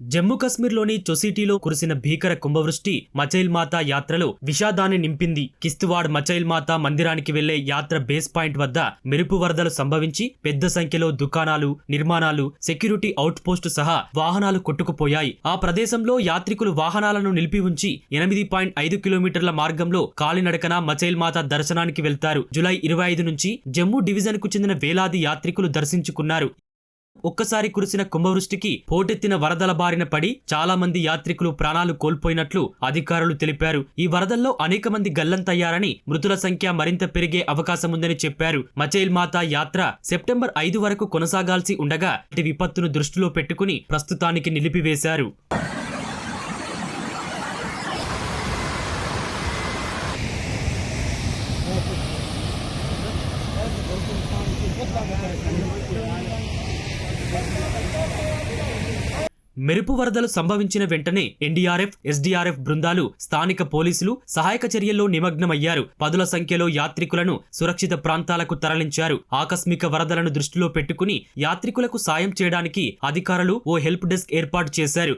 జమ్మూ కశ్మీర్లోని చొసిటీలో కురిసిన భీకర కుంభవృష్టి మచైల్ మాతా యాత్రలో విషాదాన్ని నింపింది. కిస్తవాడ్ మచైల్ మాతా మందిరానికి వెళ్లే యాత్ర బేస్ పాయింట్ వద్ద మెరుపు వరదలు సంభవించి పెద్ద సంఖ్యలో దుకాణాలు, నిర్మాణాలు, సెక్యూరిటీ అవుట్ పోస్టు సహా వాహనాలు కొట్టుకుపోయాయి. ఆ ప్రదేశంలో యాత్రికులు వాహనాలను నిలిపి ఉంచి 8.5 కిలోమీటర్ల మార్గంలో కాలినడకన మచైల్ మాతా దర్శనానికి వెళ్తారు. జూలై 25 నుంచి జమ్మూ డివిజన్ కు చెందిన వేలాది యాత్రికులు దర్శించుకున్నారు. ఒక్కసారి కురిసిన కుంభవృష్టికి పోటెత్తిన వరదల బారిన పడి చాలా మంది యాత్రికులు ప్రాణాలు కోల్పోయినట్లు అధికారులు తెలిపారు. ఈ వరదల్లో అనేక మంది గల్లంతయ్యారని, మృతుల సంఖ్య మరింత పెరిగే అవకాశముందని చెప్పారు. మచైల్ మాతా యాత్ర సెప్టెంబర్ 5 వరకు కొనసాగాల్సి ఉండగా ఇటు విపత్తును దృష్టిలో పెట్టుకుని ప్రస్తుతానికి నిలిపివేశారు. మెరుపు వరదలు సంభవించిన వెంటనే ఎన్డీఆర్ఎఫ్, ఎస్డీఆర్ఎఫ్ బృందాలు, స్థానిక పోలీసులు సహాయక చర్యల్లో నిమగ్నమయ్యారు. పదుల సంఖ్యలో యాత్రికులను సురక్షిత ప్రాంతాలకు తరలించారు. ఆకస్మిక వరదలను దృష్టిలో పెట్టుకుని యాత్రికులకు సాయం చేయడానికి అధికారులు ఓ హెల్ప్ డెస్క్ ఏర్పాటు చేశారు.